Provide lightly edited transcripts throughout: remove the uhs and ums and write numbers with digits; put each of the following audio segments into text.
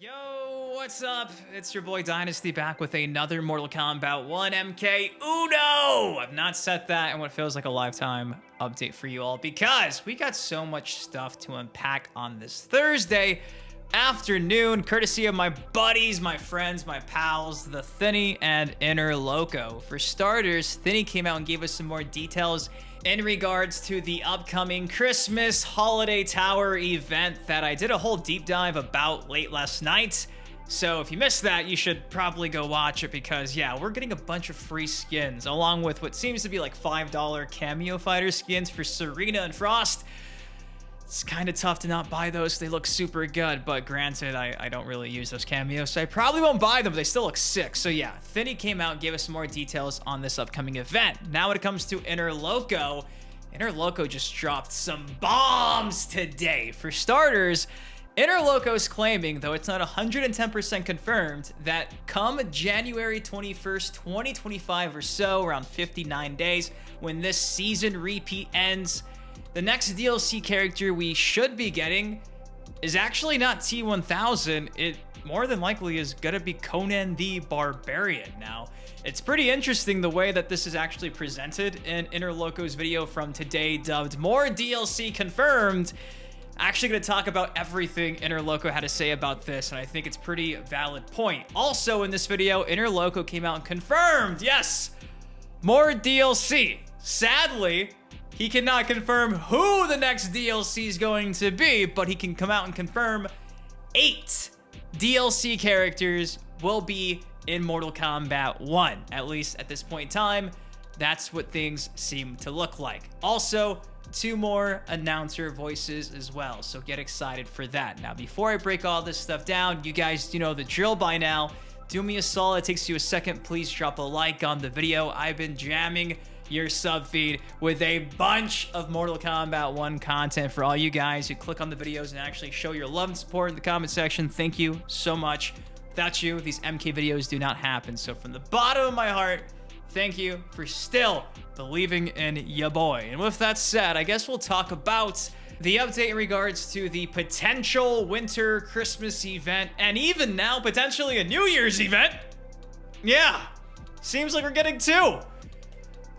Yo, what's up? It's your boy Dynasty back with another Mortal Kombat 1 MK Uno! I've not set that in what feels like a lifetime update for you all because we got so much stuff to unpack on this Thursday afternoon, courtesy of my buddies, my friends, my pals, TheThiny and Interloko. For starters, Thinny came out and gave us some more details in regards to the upcoming Christmas Holiday Tower event that I did a whole deep dive about late last night. So if you missed that, you should probably go watch it because, yeah, we're getting a bunch of free skins along with what seems to be like $5 cameo fighter skins for Serena and Frost. It's kind of tough to not buy those. They look super good, but granted, I don't really use those cameos, so I probably won't buy them, but they still look sick. So yeah, Thinny came out and gave us some more details on this upcoming event. Now when it comes to Interloko, Interloko just dropped some bombs today. For starters, Interloko is claiming, though it's not 110% confirmed, that come January 21st, 2025 or so, around 59 days, when this season repeat ends, the next DLC character we should be getting is actually not T1000. It more than likely is gonna be Conan the Barbarian. Now, it's pretty interesting the way that this is actually presented in Interloko's video from today, dubbed More DLC Confirmed. Actually gonna talk about everything Interloko had to say about this, and I think it's a pretty valid point. Also in this video, Interloko came out and confirmed, yes, more DLC. Sadly, he cannot confirm who the next DLC is going to be, but he can come out and confirm 8 DLC characters will be in Mortal Kombat 1. At least at this point in time, that's what things seem to look like. Also, 2 more announcer voices as well, so get excited for that. Now, before I break all this stuff down, you guys know the drill by now. Do me a solid, it takes you a second, please drop a like on the video. I've been jamming your sub feed with a bunch of Mortal Kombat 1 content for all you guys who click on the videos and actually show your love and support in the comment section. Thank you so much. Without you, these MK videos do not happen. So from the bottom of my heart, thank you for still believing in ya boy. And with that said, I guess we'll talk about the update in regards to the potential winter Christmas event, and even now potentially a New Year's event. Yeah, seems like we're getting 2.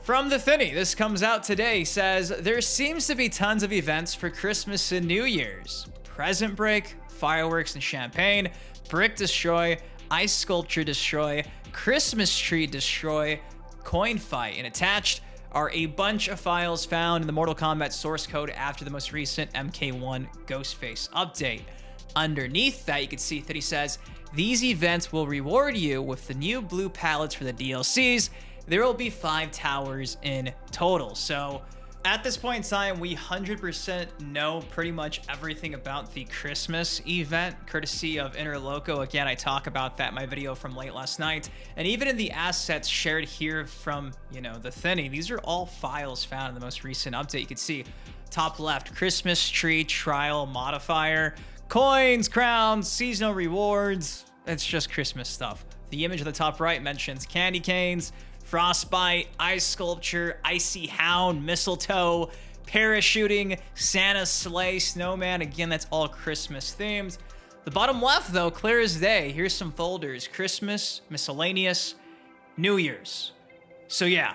From TheThiny, this comes out today, says, there seems to be tons of events for Christmas and New Year's. Present break, fireworks and champagne, brick destroy, ice sculpture destroy, Christmas tree destroy, coin fight. And attached are a bunch of files found in the Mortal Kombat source code after the most recent MK1 Ghostface update. Underneath that, you can see that he says, these events will reward you with the new blue palettes for the DLCs. There will be 5 towers in total. So at this point in time, we 100% know pretty much everything about the Christmas event, courtesy of Interloko. Again, I talk about that in my video from late last night. And even in the assets shared here from, TheThiny, these are all files found in the most recent update. You can see top left, Christmas tree trial modifier, coins, crowns, seasonal rewards. It's just Christmas stuff. The image at the top right mentions candy canes, frostbite, ice sculpture, icy hound, mistletoe, parachuting, Santa sleigh, snowman. Again, that's all Christmas themed. The bottom left, though, clear as day. Here's some folders: Christmas, miscellaneous, New Year's. So yeah,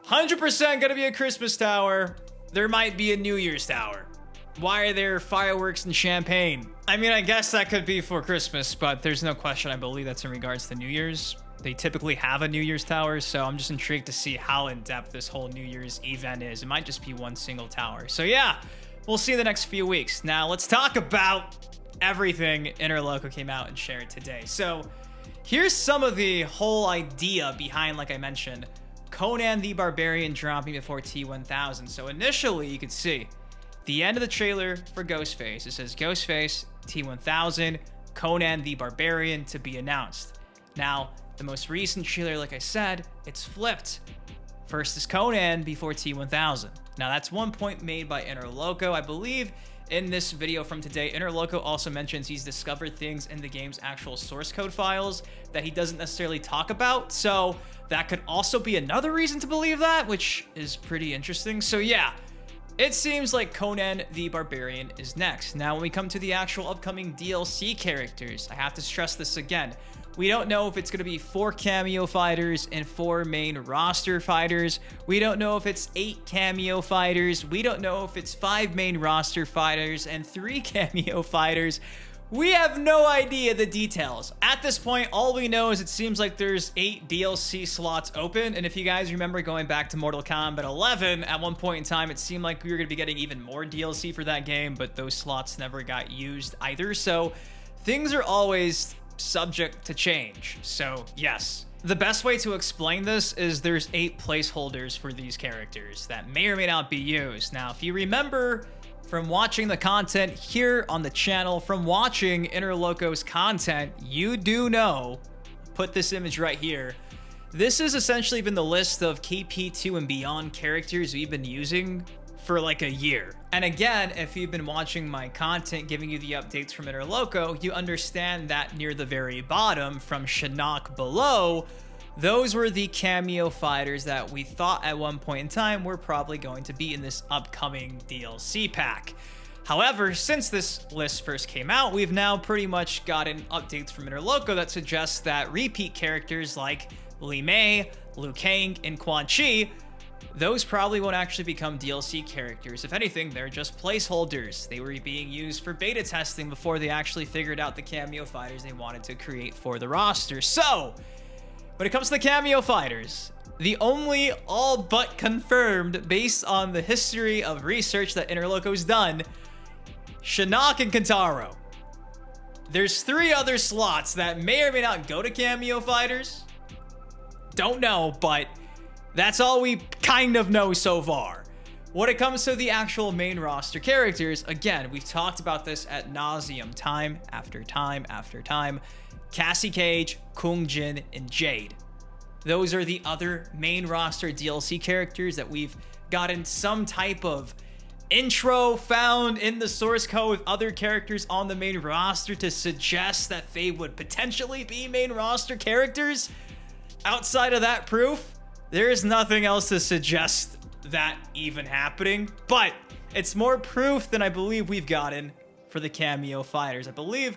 100% gonna be a Christmas tower. There might be a New Year's tower. Why are there fireworks and champagne? I mean, I guess that could be for Christmas, but there's no question. I believe that's in regards to New Year's. They typically have a New Year's tower, so I'm just intrigued to see how in-depth this whole New Year's event is. It might just be one single tower. So yeah, we'll see in the next few weeks. Now, let's talk about everything Interloko came out and shared today. So here's some of the whole idea behind, like I mentioned, Conan the Barbarian dropping before T1000. So initially, you could see the end of the trailer for Ghostface. It says Ghostface, T1000, Conan the Barbarian to be announced. Now, the most recent trailer, like I said, it's flipped. First is Conan before T1000. Now, that's one point made by Interloko. I believe in this video from today, Interloko also mentions he's discovered things in the game's actual source code files that he doesn't necessarily talk about. So that could also be another reason to believe that, which is pretty interesting. So yeah, It seems like Conan the Barbarian is next. Now, when we come to the actual upcoming DLC characters, I have to stress this again. We don't know if it's going to be 4 cameo fighters and 4 main roster fighters. We don't know if it's 8 cameo fighters. We don't know if it's 5 main roster fighters and 3 cameo fighters. We have no idea the details. At this point, all we know is it seems like there's 8 DLC slots open. And if you guys remember going back to Mortal Kombat 11, at one point in time, it seemed like we were going to be getting even more DLC for that game, but those slots never got used either. So things are always subject to change. So yes, the best way to explain this is there's 8 placeholders for these characters that may or may not be used. Now, if you remember from watching the content here on the channel, from watching Interloko's content, you do know, put this image right here, this has essentially been the list of KP2 and beyond characters we've been using for like a year. And again, if you've been watching my content giving you the updates from Interloko, you understand that near the very bottom from Shinnok below, those were the cameo fighters that we thought at one point in time were probably going to be in this upcoming DLC pack. However, since this list first came out, we've now pretty much gotten updates from Interloko that suggest that repeat characters like Li Mei, Liu Kang, and Quan Chi, those probably won't actually become DLC characters. If anything, they're just placeholders. They were being used for beta testing before they actually figured out the cameo fighters they wanted to create for the roster. So, when it comes to the cameo fighters, the only all but confirmed based on the history of research that Interloko's done, Shinnok and Kentaro. There's 3 other slots that may or may not go to cameo fighters. Don't know, but that's all we kind of know so far. When it comes to the actual main roster characters, again, we've talked about this ad nauseum time after time after time. Cassie Cage, Kung Jin, and Jade. Those are the other main roster DLC characters that we've gotten some type of intro found in the source code with other characters on the main roster to suggest that they would potentially be main roster characters. Outside of that proof, there is nothing else to suggest that even happening, but it's more proof than I believe we've gotten for the cameo fighters. I believe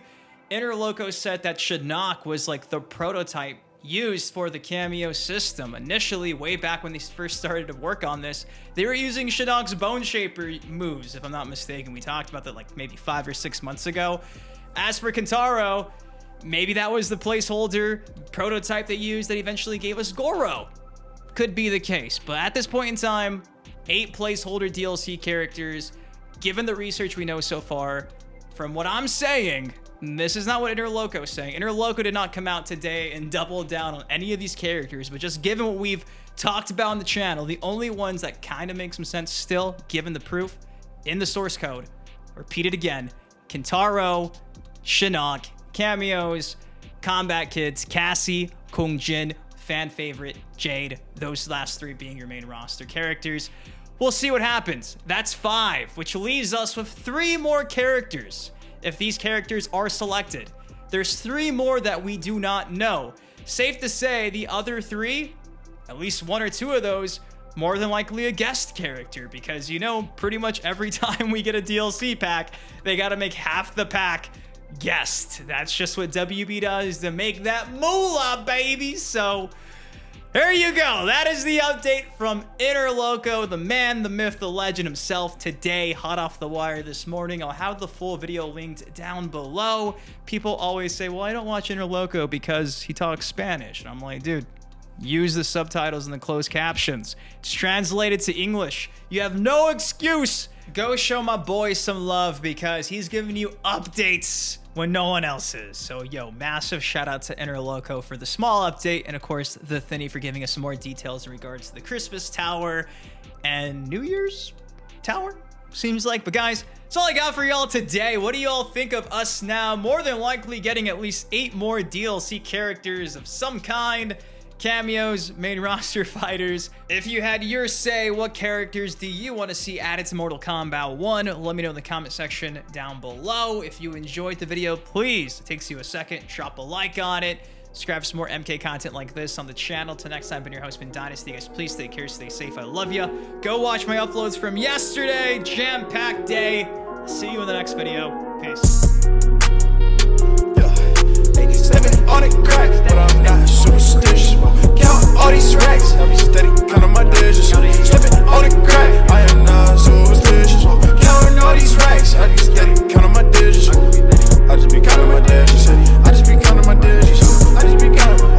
Interloko said that Shinnok was like the prototype used for the cameo system. Initially, way back when they first started to work on this, they were using Shinnok's Bone Shaper moves, if I'm not mistaken. We talked about that like maybe 5 or 6 months ago. As for Kentaro, maybe that was the placeholder prototype they used that eventually gave us Goro. Could be the case, but at this point in time, 8 placeholder DLC characters. Given the research we know so far, from what I'm saying, this is not what Interloko is saying. Interloko did not come out today and double down on any of these characters, but just given what we've talked about on the channel, the only ones that kind of make some sense still, given the proof in the source code, repeat it again, Kentaro, Shinnok, cameos, Combat Kids, Cassie, Kung Jin, fan favorite, Jade, those last 3 being your main roster characters. We'll see what happens. That's 5, which leaves us with 3 more characters. If these characters are selected, there's 3 more that we do not know. Safe to say the other 3, at least 1 or 2 of those, more than likely a guest character, because you know, pretty much every time we get a DLC pack, they gotta make half the pack guest. That's just what WB does to make that moolah, baby. So there you go. That is the update from Interloko, the man, the myth, the legend himself, today, hot off the wire this morning. I'll have the full video linked down below. People always say, well, I don't watch Interloko because he talks Spanish. And I'm like, dude, use the subtitles and the closed captions. It's translated to English. You have no excuse. Go show my boy some love because he's giving you updates when no one else is. So, yo, massive shout out to Interloko for the small update, and of course, TheThiny for giving us some more details in regards to the Christmas Tower and New Year's Tower, seems like. But guys, that's all I got for y'all today. What do y'all think of us now? More than likely getting at least 8 more DLC characters of some kind. Cameos, main roster fighters. If you had your say, what characters do you want to see added to Mortal Kombat 1? Let me know in the comment section down below. If you enjoyed the video, please, it takes you a second, drop a like on it. Subscribe for some more MK content like this on the channel. Till next time, been your host, been Dynasty. Guys, please stay care, stay safe. I love you. Go watch my uploads from yesterday. Jam-packed day. See you in the next video. Peace. Yeah. Stepping on the crack, but I'm not superstitious. Count all these racks, I be steady counting my digits. Stepping on the crack, I am not superstitious. Counting all these racks, I be steady counting my digits. I just be counting my digits.